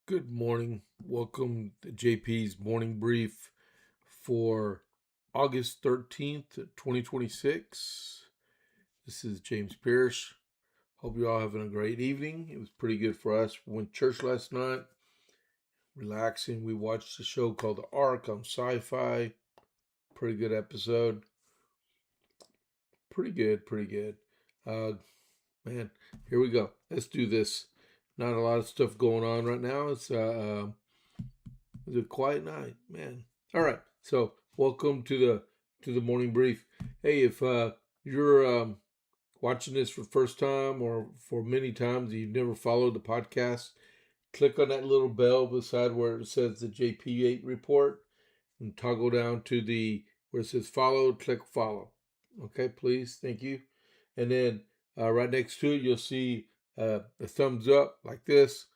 Good morning. Welcome to JP's morning brief for August 13th, 2026. This is James Pierce. Hope you all having a great evening. It was pretty good for us. We went to church last night, relaxing. We watched a show called The Ark on Sci-Fi. Pretty good episode. Pretty good. Uh, man, here we go. Let's do this. Not a lot of stuff going on right now. It's a quiet night, man. All right. So welcome to the morning brief. Hey, if you're watching this for the first time or for many times and you've never followed the podcast, click on that little bell beside where it says the JP8 report and toggle down to the where it says follow. Click follow. Okay, please. Thank you. And then right next to it, you'll see a thumbs up like this.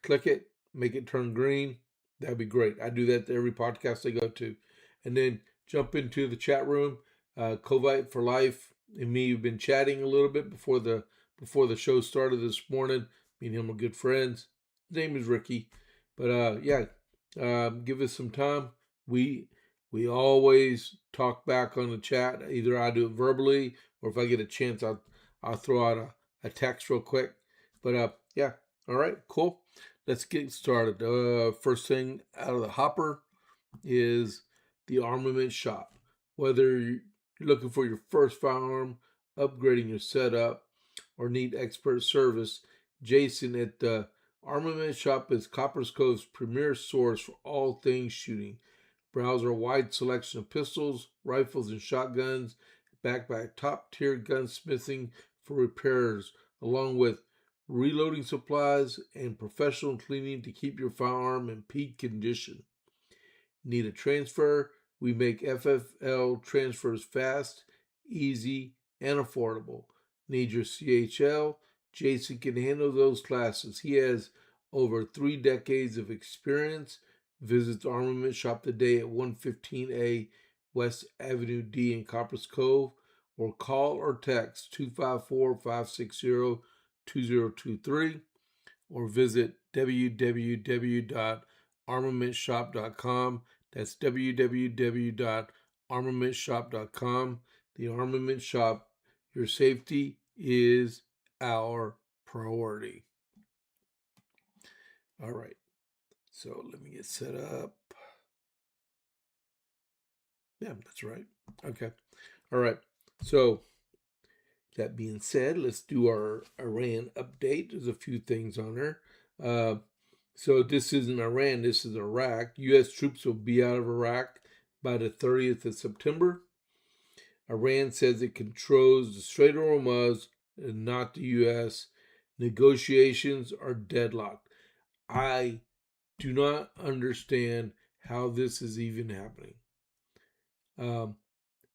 Click it, make it turn green. That'd be great. I do that to every podcast I go to. And then jump into the chat room. Covite for Life and me have been chatting a little bit before the show started this morning. Me and him are good friends. His name is Ricky. But give us some time. We always talk back on the chat. Either I do it verbally or if I get a chance I'll throw out a text real quick. But all right, cool. Let's get started. First thing out of the hopper is the armament shop. Whether you're looking for your first firearm, upgrading your setup, or need expert service, Jason at the Armament Shop is Copper's Cove's premier source for all things shooting. Browse our wide selection of pistols, rifles, and shotguns, backed by top tier gunsmithing for repairs, along with reloading supplies, and professional cleaning to keep your firearm in peak condition. Need a transfer? We make FFL transfers fast, easy, and affordable. Need your CHL? Jason can handle those classes. He has over 3 decades of experience. Visit the Armament Shop today at 115A West Avenue D in Copper's Cove, or call or text 254-560-2023, or visit www.armamentshop.com. That's www.armamentshop.com. The Armament Shop, your safety is our priority. All right, so let me get set up. Yeah, that's right. Okay. All right. So that being said, let's do our Iran update. There's a few things on there. So this isn't Iran, this is Iraq. U.S. troops will be out of Iraq by the 30th of September. Iran says it controls the Strait of Hormuz and not the U.S. Negotiations are deadlocked. I do not understand how this is even happening.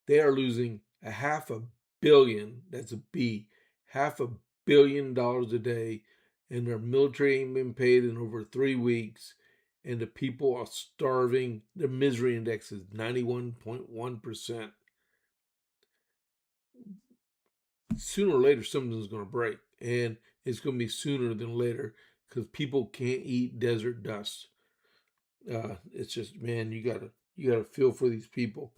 They are losing a $500 million, that's a B, $500 million a day, and their military ain't been paid in over 3 weeks, and the people are starving. Their misery index is 91.1%. Sooner or later, something's going to break, and it's going to be sooner than later because people can't eat desert dust. It's just, man, you gotta feel for these people.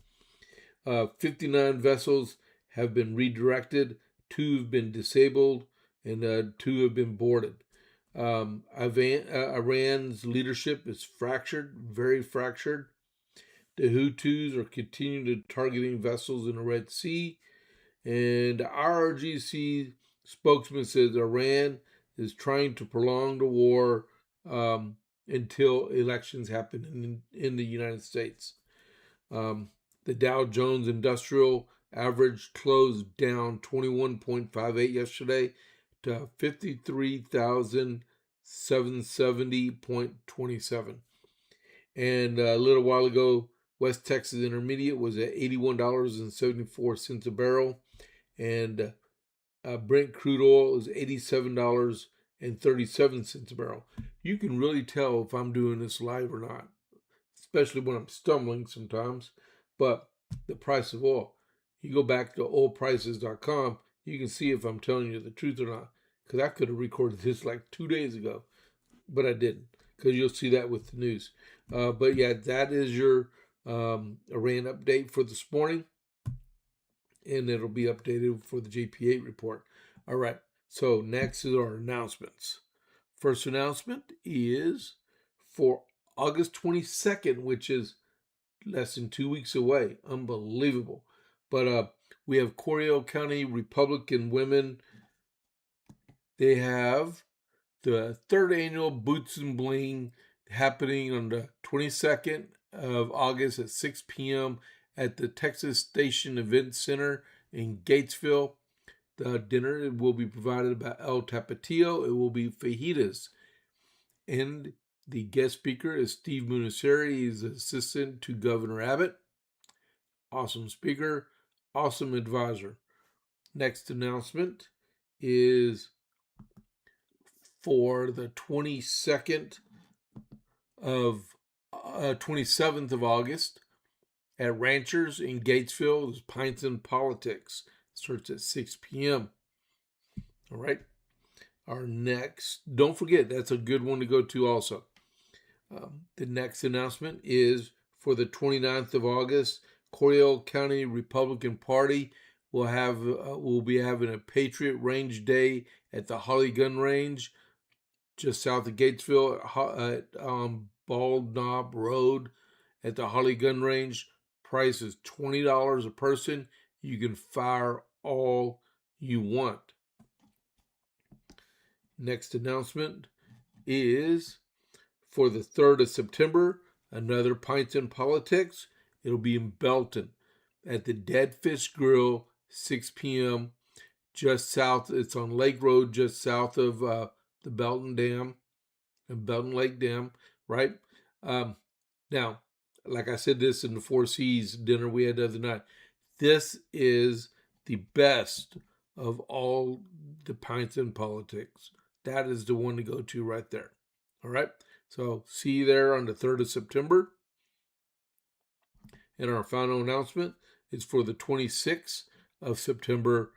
59 vessels have been redirected, 2 have been disabled, and 2 have been boarded. Iran's leadership is fractured, very fractured. The Houthis are continuing to targeting vessels in the Red Sea, and the IRGC spokesman says Iran is trying to prolong the war until elections happen in the United States. The Dow Jones Industrial Average closed down 21.58 yesterday to 53,770.27. And a little while ago, West Texas Intermediate was at $81.74 a barrel. And Brent crude oil is $87.37 a barrel. You can really tell if I'm doing this live or not, especially when I'm stumbling sometimes. But the price of oil, you go back to oilprices.com, you can see if I'm telling you the truth or not. Because I could have recorded this like 2 days ago, but I didn't. because you'll see that with the news. But yeah, that is your Iran update for this morning, and it'll be updated for the JP8 report. All right, so next is our announcements. First announcement is for August 22nd, which is less than 2 weeks away. Unbelievable. But we have Coryell County Republican Women. They have the third annual Boots and Bling happening on the 22nd of August at 6 p.m. at the Texas Station Event Center in Gatesville. The dinner will be provided by El Tapatio. It will be fajitas. And the guest speaker is Steve Municieri. He's assistant to Governor Abbott. Awesome speaker, awesome advisor. Next announcement is for the 27th of August at Ranchers in Gatesville. There's Pints and Politics. Starts at 6 p.m. All right. Our next, don't forget, that's a good one to go to also. The next announcement is for the 29th of August, Coryell County Republican Party will be having a Patriot Range Day at the Holly Gun Range, just south of Gatesville at Bald Knob Road at the Holly Gun Range. Price is $20 a person. You can fire all you want. Next announcement is for the 3rd of September, another Pints and Politics. It'll be in Belton at the Dead Fish Grill, 6 p.m. just south. It's on Lake Road, just south of the Belton Dam and Belton Lake Dam, right? Now, like I said this in the Four Seas dinner we had the other night, this is the best of all the Pints and Politics. That is the one to go to right there. All right. So see you there on the 3rd of September. And our final announcement is for the 26th of September,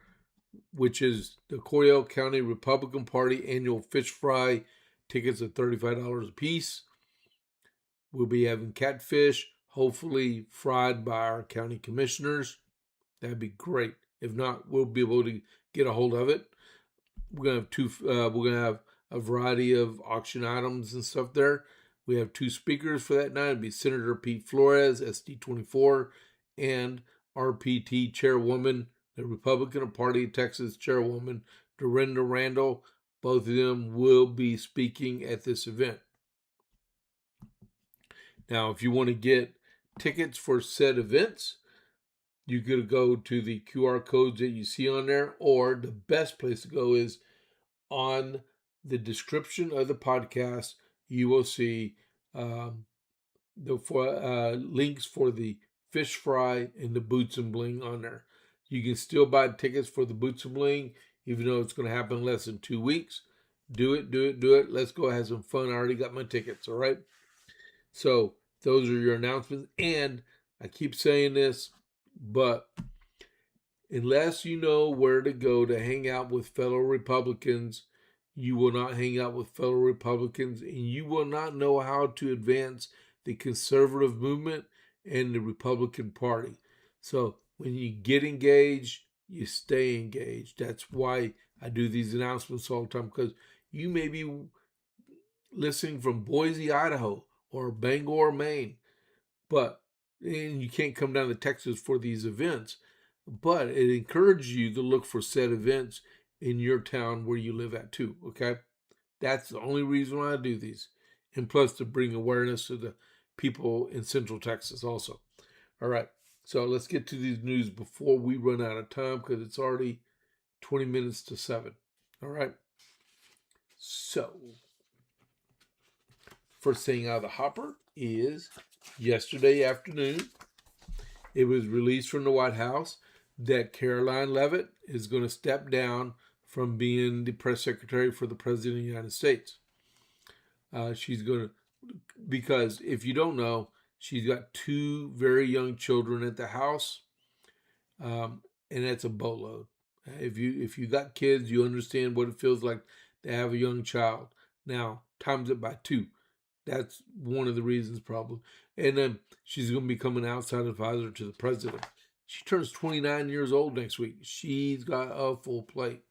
which is the Coryell County Republican Party annual fish fry. Tickets are $35 a piece. We'll be having catfish, hopefully fried by our county commissioners. That'd be great. If not, we'll be able to get a hold of it. We're gonna have a variety of auction items and stuff there. We have 2 speakers for that night. It'll be Senator Pete Flores, SD24, and RPT Chairwoman, the Republican Party of Texas Chairwoman, Dorinda Randall. Both of them will be speaking at this event. Now, if you want to get tickets for said events, you could go to the QR codes that you see on there, or the best place to go is on the description of the podcast. You will see links for the fish fry and the Boots and Bling on there. You can still buy tickets for the Boots and Bling, even though it's going to happen in less than 2 weeks. Do it. Let's go have some fun. I already got my tickets, all right? So those are your announcements. And I keep saying this, but unless you know where to go to hang out with fellow Republicans, you will not hang out with fellow Republicans, and you will not know how to advance the conservative movement and the Republican Party. So when you get engaged, you stay engaged. That's why I do these announcements all the time, because you may be listening from Boise, Idaho, or Bangor, Maine, and you can't come down to Texas for these events, but it encourages you to look for said events in your town where you live at too, okay? That's the only reason why I do these. And plus to bring awareness to the people in Central Texas also. All right, so let's get to these news before we run out of time, because it's already 20 minutes to 7. All right, so first thing out of the hopper is yesterday afternoon, it was released from the White House that Caroline Leavitt is going to step down from being the press secretary for the President of the United States. She's going to, because if you don't know, she's got 2 very young children at the house, and that's a boatload. If you got kids, you understand what it feels like to have a young child. Now, times it by 2. That's one of the reasons, probably. And then she's going to become an outside advisor to the president. She turns 29 years old next week. She's got a full plate.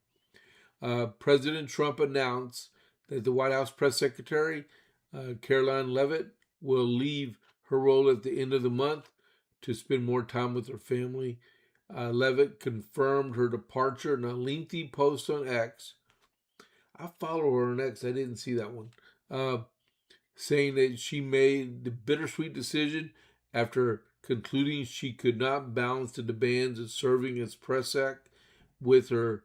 President Trump announced that the White House press secretary, Caroline Leavitt, will leave her role at the end of the month to spend more time with her family. Leavitt confirmed her departure in a lengthy post on X. I follow her on X. I didn't see that one. Saying that she made the bittersweet decision after concluding she could not balance the demands of serving as press sec with her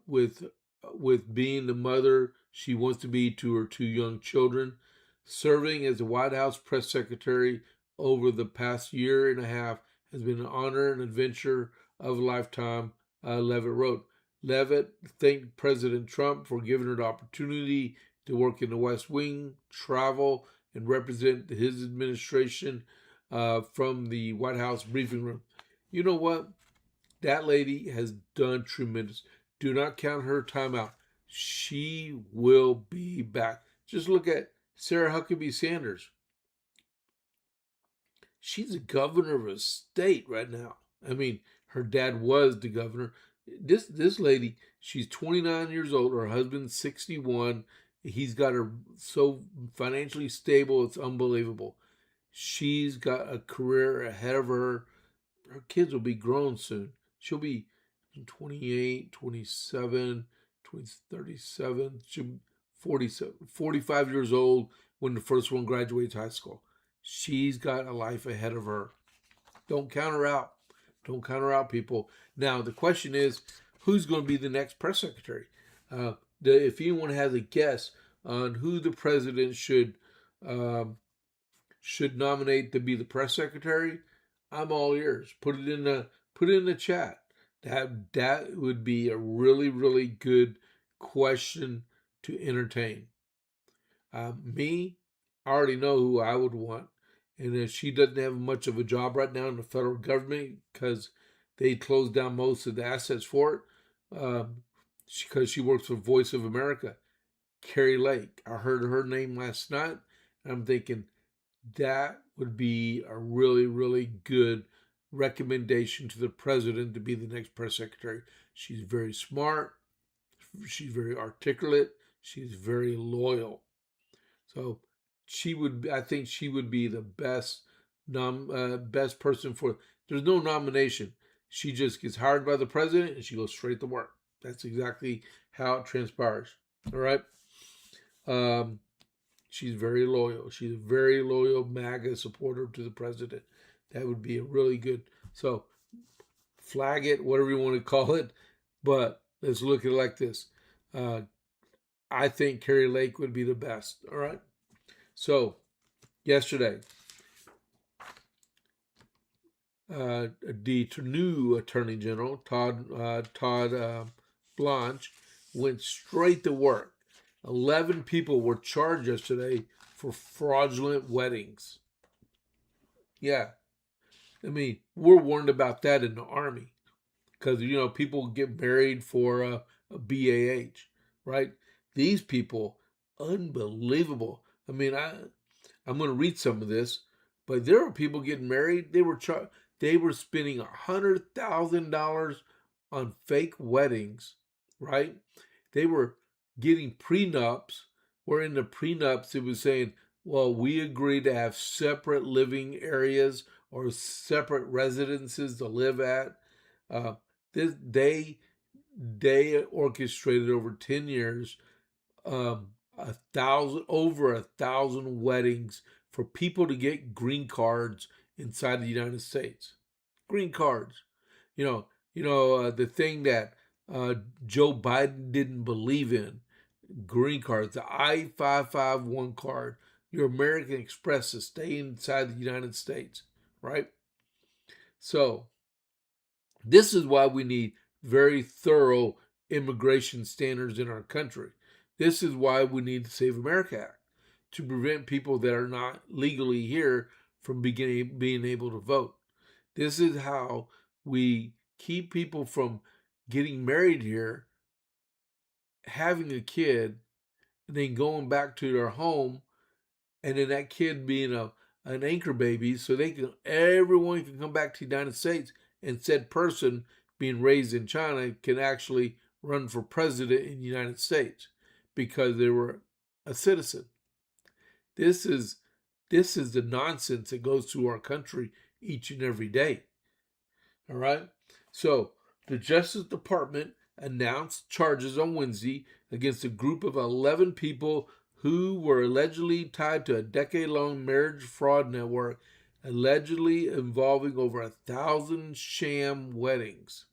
with being the mother she wants to be to her two young children. Serving as the White House press secretary over the past year and a half has been an honor and adventure of a lifetime, Leavitt wrote. Leavitt thanked President Trump for giving her the opportunity to work in the West Wing, travel, and represent his administration from the White House briefing room. You know what? That lady has done tremendous. Do not count her time out. She will be back. Just look at Sarah Huckabee Sanders. She's the governor of a state right now. I mean, her dad was the governor. This lady, she's 29 years old. Her husband's 61. He's got her so financially stable, it's unbelievable. She's got a career ahead of her. Her kids will be grown soon. She'll be 28, 27, 37. She'll be 47, 45 years old when the first one graduates high school. She's got a life ahead of her. Don't count her out. Don't count her out, people. Now, the question is, who's going to be the next press secretary? If anyone has a guess on who the president should nominate to be the press secretary, I'm all ears. Put it in the chat. That would be a really, really good question to entertain. Me, I already know who I would want. And she doesn't have much of a job right now in the federal government because they closed down most of the assets for it. Because she works for Voice of America. Kari Lake. I heard her name last night. And I'm thinking that would be a really, really good recommendation to the president to be the next press secretary. She's very smart. She's very articulate. She's very loyal. So I think she would be the best person for. There's no nomination. She just gets hired by the president and she goes straight to work. That's exactly how it transpires. All right. She's very loyal. She's a very loyal MAGA supporter to the president. That would be a really good. So flag it, whatever you want to call it. But let's look at it like this. I think Kari Lake would be the best. All right. So yesterday, the new Attorney General, Todd Blanche, went straight to work. 11 people were charged yesterday for fraudulent weddings. Yeah. I mean, we're warned about that in the Army because, people get married for a BAH, right? These people, unbelievable. I mean, I'm going to read some of this, but there were people getting married. They were spending $100,000 on fake weddings, right? They were getting prenups, where in the prenups it was saying, well, we agree to have separate living areas or separate residences to live at. They orchestrated over 10 years over 1,000 weddings for people to get green cards inside the United States. Green cards. The thing that Joe Biden didn't believe in. Green cards, the I-551 card, your American Express to stay inside the United States, right? So, this is why we need very thorough immigration standards in our country. This is why we need the Save America Act to prevent people that are not legally here from being able to vote. This is how we keep people from getting married here, having a kid, and then going back to their home and then that kid being an anchor baby, so everyone can come back to the United States, and said person being raised in China can actually run for president in the United States because they were a citizen. This is the nonsense that goes through our country each and every day. All right. So the Justice Department announced charges on Wednesday against a group of 11 people who were allegedly tied to a decade-long marriage fraud network, allegedly involving over 1,000 sham weddings.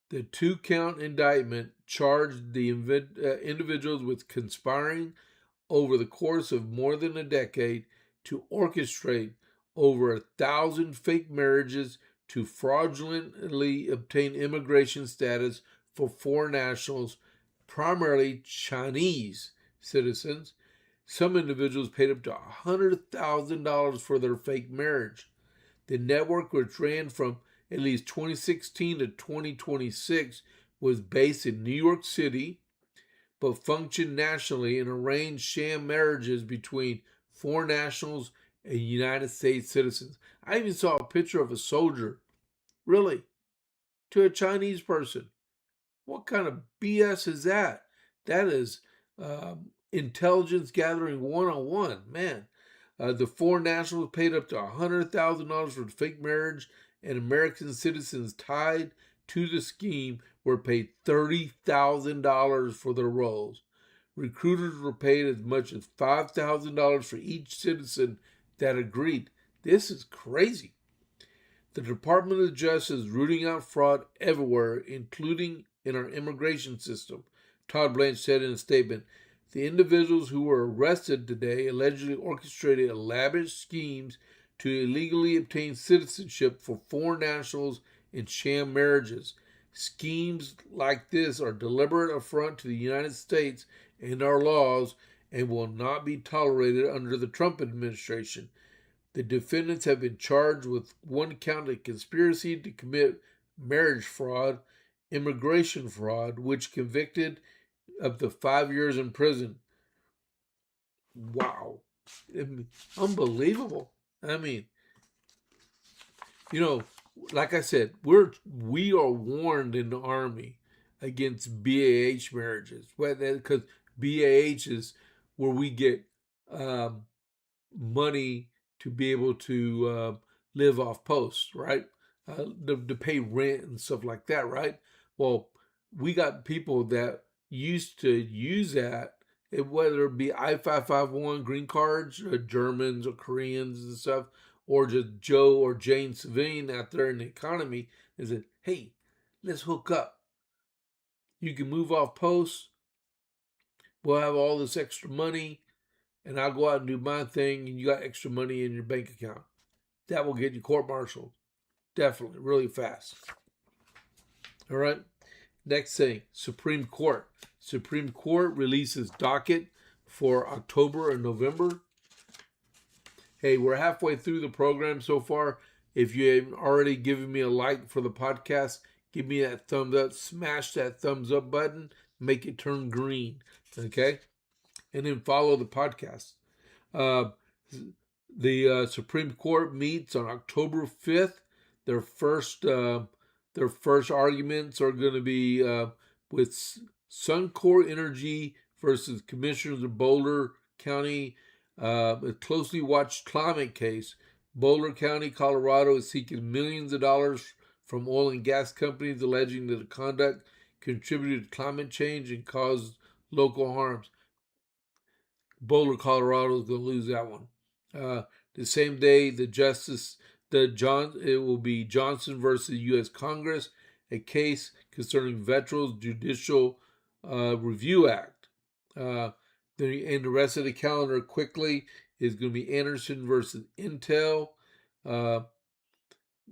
The 2-count indictment charged the individuals with conspiring over the course of more than a decade to orchestrate over 1,000 fake marriages to fraudulently obtain immigration status for foreign nationals, primarily Chinese citizens. Some individuals paid up to $100,000 for their fake marriage. The network, which ran from at least 2016 to 2026, was based in New York City, but functioned nationally and arranged sham marriages between foreign nationals and United States citizens. I even saw a picture of a soldier, really, to a Chinese person. What kind of BS is that? That is intelligence gathering 101, man. The foreign nationals paid up to $100,000 for fake marriage, and American citizens tied to the scheme were paid $30,000 for their roles. Recruiters were paid as much as $5,000 for each citizen that agreed. This is crazy. The Department of Justice is rooting out fraud everywhere, including in our immigration system, Todd Blanche said in a statement. The individuals who were arrested today allegedly orchestrated elaborate schemes to illegally obtain citizenship for foreign nationals in sham marriages. Schemes like this are deliberate affront to the United States and our laws and will not be tolerated under the Trump administration. The defendants have been charged with 1 count of conspiracy to commit marriage fraud, immigration fraud, which convicted up to 5 years in prison. Wow. Unbelievable. I mean, like I said, we are warned in the Army against BAH marriages, because BAH is where we get money to be able to live off post, right? To pay rent and stuff like that, right? Well, we got people that used to use that, whether it be I-551 green cards, or Germans or Koreans and stuff, or just Joe or Jane civilian out there in the economy, and said, hey, let's hook up. You can move off post. We'll have all this extra money, and I'll go out and do my thing, and you got extra money in your bank account. That will get you court-martialed. Definitely, really fast. All right. Next thing, Supreme Court. Supreme Court releases docket for October and November. Hey, we're halfway through the program so far. If you haven't already given me a like for the podcast, give me that thumbs up. Smash that thumbs up button. Make it turn green. Okay? And then follow the podcast. The Supreme Court meets on October 5th. Their first arguments are going to be with Suncor Energy versus Commissioners of Boulder County. A closely watched climate case. Boulder County, Colorado is seeking millions of dollars from oil and gas companies, alleging that the conduct contributed to climate change and caused local harms. Boulder, Colorado is going to lose that one. The same day, it will be Johnson versus U.S. Congress, a case concerning Veterans Judicial Review Act. And the rest of the calendar quickly is going to be Anderson versus Intel.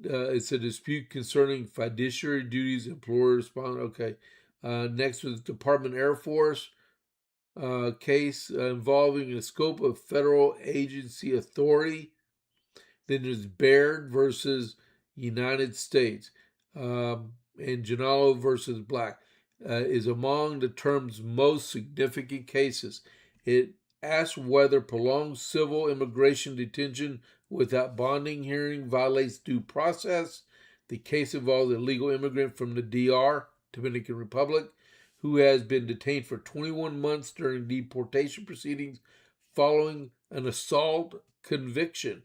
It's a dispute concerning fiduciary duties, employer respond. Okay. Next was Department Air Force case involving the scope of federal agency authority. Then there's Baird versus United States. And Janalo versus Black is among the term's most significant cases. It asks whether prolonged civil immigration detention without bonding hearing violates due process. The case involves a legal immigrant from the DR, Dominican Republic, who has been detained for 21 months during deportation proceedings following an assault conviction.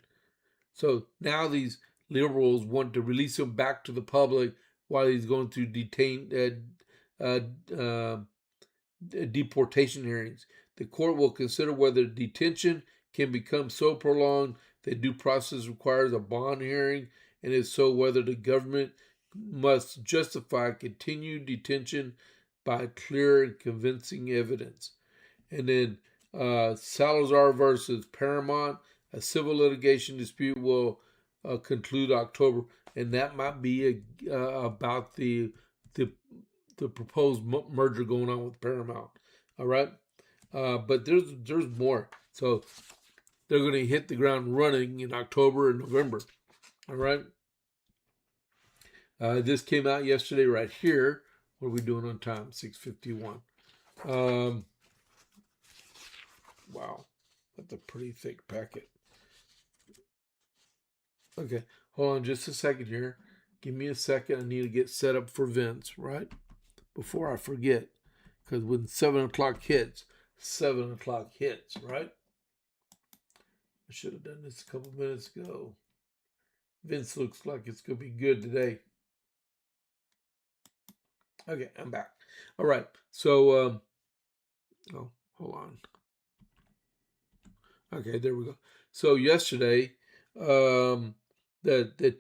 So now these liberals want to release him back to the public while he's going through deportation hearings. The court will consider whether detention can become so prolonged that due process requires a bond hearing, and if so, whether the government must justify continued detention by clear and convincing evidence. And then Salazar versus Paramount, a civil litigation dispute will conclude October, and that might be about the proposed merger going on with Paramount. All right, but there's more. So they're going to hit the ground running in October and November. All right. This came out yesterday right here. What are we doing on time? 6:51. Wow, that's a pretty thick packet. Okay, hold on just a second here. Give me a second. I need to get set up for Vince, right? Before I forget. Because when 7 o'clock hits, 7 o'clock hits, right? I should have done this a couple minutes ago. Vince looks like it's going to be good today. Okay, I'm back. All right, so, oh, hold on. Okay, there we go. So yesterday, the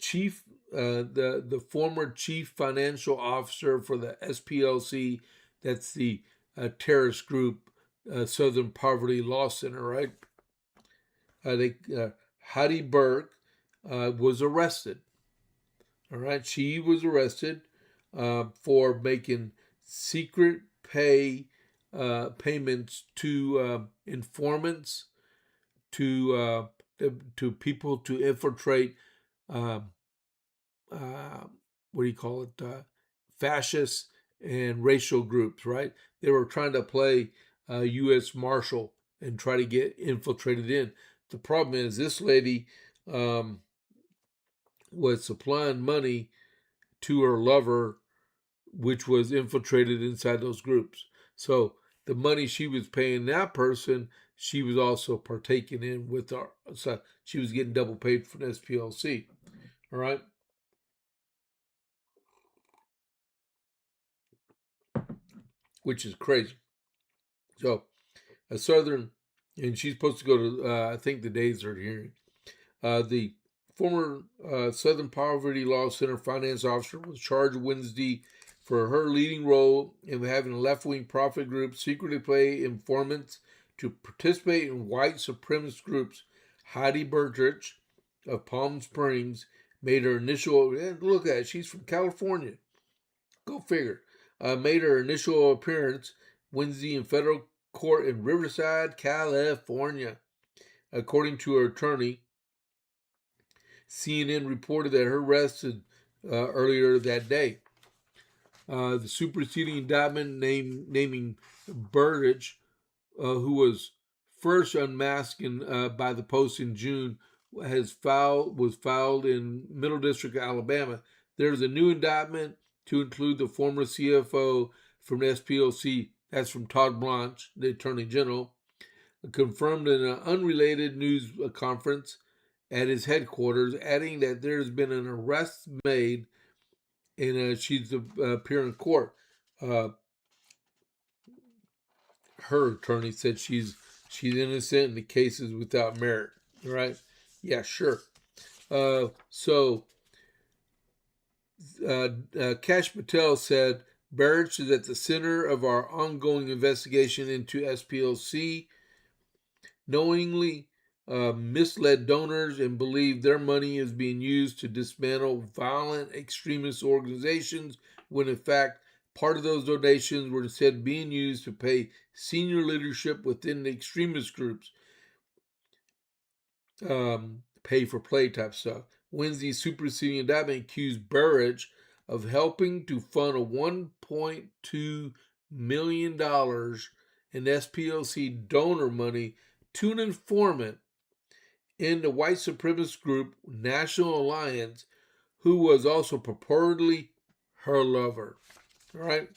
chief, the former chief financial officer for the SPLC, that's the terrorist group, Southern Poverty Law Center, right? Hattie Burke was arrested. All right, she was arrested for making secret payments to informants, to people to infiltrate what do you call it, fascist and racial groups, right? They were trying to play U.S. Marshal and try to get infiltrated in. The problem is this lady was supplying money to her lover, which was infiltrated inside those groups. So the money she was paying that person, she was also partaking in with our. So she was getting double paid from SPLC. All right. Which is crazy. So a Southern, and she's supposed to go to, I think the days are hearing. The former Southern Poverty Law Center finance officer was charged Wednesday for her leading role in having a left-wing profit group secretly pay informants to participate in white supremacist groups. Heidi Burrich of Palm Springs made her initial, look at it, she's from California. Go figure. Made her initial appearance Wednesday in federal court in Riverside, California. According to her attorney, CNN reported that her arrest earlier that day. The superseding indictment naming Burrich, who was first unmasked by the Post in June, was filed in Middle District, Alabama. There's a new indictment to include the former CFO from SPLC, that's from Todd Blanche, the Attorney General, confirmed in an unrelated news conference at his headquarters, adding that there's been an arrest made and she's to appear in court. Her attorney said she's innocent and the case is without merit. Right? Yeah, sure. So Kash Patel said, Burrich is at the center of our ongoing investigation into SPLC, knowingly misled donors and believe their money is being used to dismantle violent extremist organizations, when in fact part of those donations were instead being used to pay senior leadership within the extremist groups. Pay for play type stuff. Wednesday's superseding indictment accused Burrich of helping to fund a $1.2 million and SPLC donor money to an informant in the white supremacist group National Alliance, who was also purportedly her lover. All right.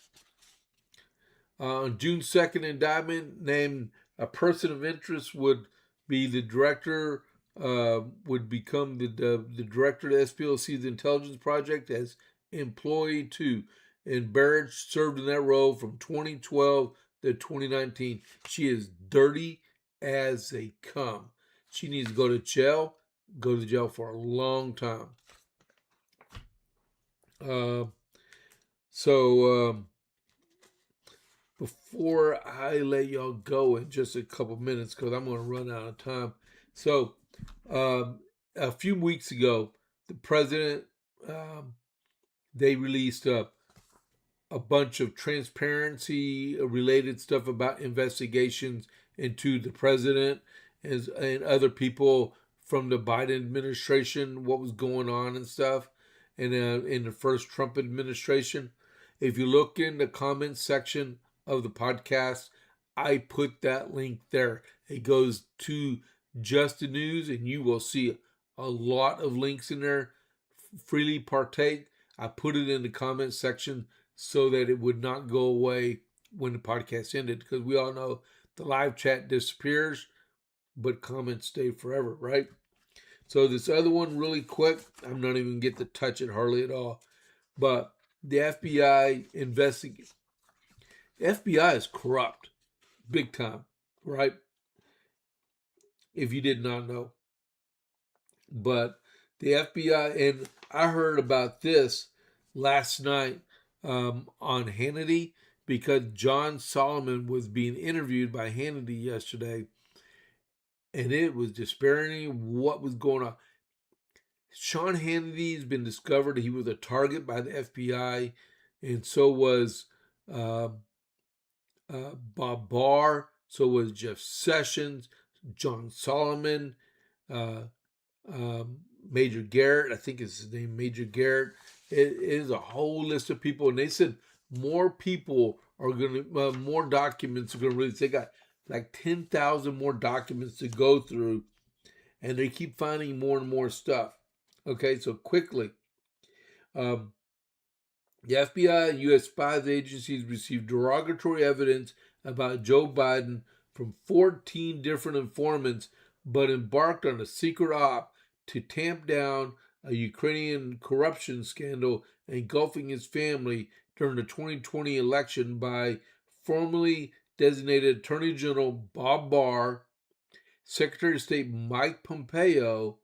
On June 2nd, indictment named a person of interest would be the director, would become the director of SPLC's intelligence project as employee two. And Barrett served in that role from 2012 to 2019. She is dirty as they come. She needs to go to jail for a long time. Before I let y'all go in just a couple minutes, because I'm going to run out of time. So, a few weeks ago, the president, they released a bunch of transparency related stuff about investigations into the president and other people from the Biden administration, what was going on and stuff, and in the first Trump administration. If you look in the comments section of the podcast, I put that link there. It goes to Just the News, and you will see a lot of links in there. Freely partake. I put it in the comments section so that it would not go away when the podcast ended, because we all know the live chat disappears, but comments stay forever, right? So this other one, really quick, I'm not even get to touch it hardly at all, but the FBI investigate. The FBI is corrupt, big time, right? If you did not know. But the FBI, and I heard about this last night on Hannity, because John Solomon was being interviewed by Hannity yesterday, and it was disparaging what was going on. Sean Hannity has been discovered he was a target by the FBI, and so was Bob Barr, so was Jeff Sessions, John Solomon, Major Garrett, I think it's his name, Major Garrett. It is a whole list of people, and they said more people are going to, more documents are going to release. They got like 10,000 more documents to go through, and they keep finding more and more stuff. Okay, so quickly, the FBI and U.S. spies agencies received derogatory evidence about Joe Biden from 14 different informants, but embarked on a secret op to tamp down a Ukrainian corruption scandal engulfing his family during the 2020 election by formerly designated Attorney General Bob Barr, Secretary of State Mike Pompeo,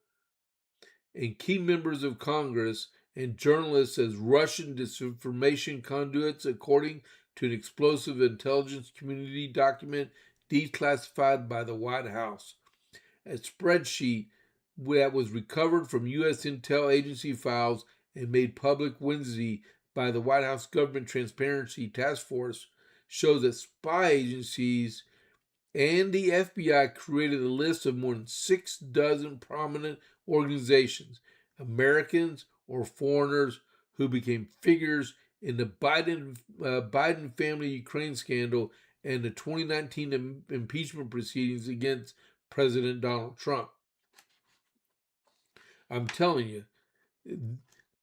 and key members of Congress and journalists as Russian disinformation conduits, according to an explosive intelligence community document declassified by the White House. A spreadsheet that was recovered from U.S. intel agency files and made public Wednesday by the White House Government Transparency Task Force shows that spy agencies and the FBI created a list of more than 6 dozen prominent organizations, Americans or foreigners, who became figures in the Biden family Ukraine scandal and the 2019 impeachment proceedings against President Donald Trump. I'm telling you,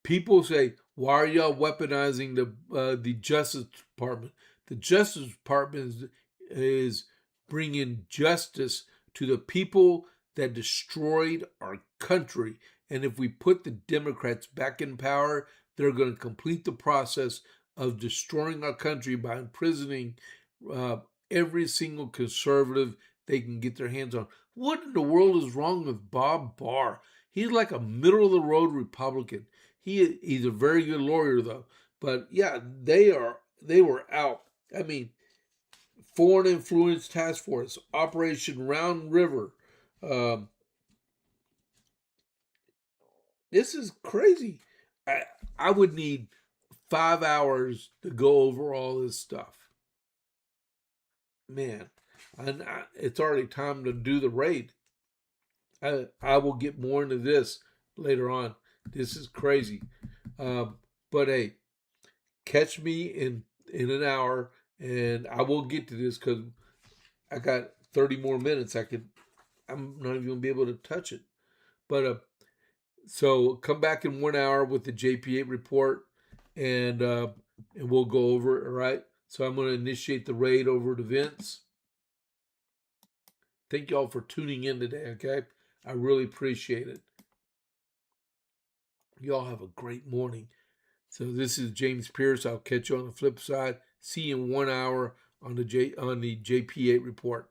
people say, "Why are y'all weaponizing the Justice Department?" The Justice Department is bringing justice to the people that destroyed our country. And if we put the Democrats back in power, they're going to complete the process of destroying our country by imprisoning every single conservative they can get their hands on. What in the world is wrong with Bob Barr? He's like a middle-of-the-road Republican. He's a very good lawyer, though. But yeah, they were out. I mean, Foreign Influence Task Force, Operation Round River. This is crazy. I would need 5 hours to go over all this stuff. Man, and it's already time to do the raid. I will get more into this later on. This is crazy. But hey, catch me in an hour, and I will get to this because I got 30 more minutes. I'm not even gonna be able to touch it. But so come back in 1 hour with the JP8 report, and we'll go over it. All right. So I'm gonna initiate the raid over to Vince. Thank you all for tuning in today. Okay, I really appreciate it. You all have a great morning. So this is James Pierce. I'll catch you on the flip side. See you in 1 hour on the JP8 report.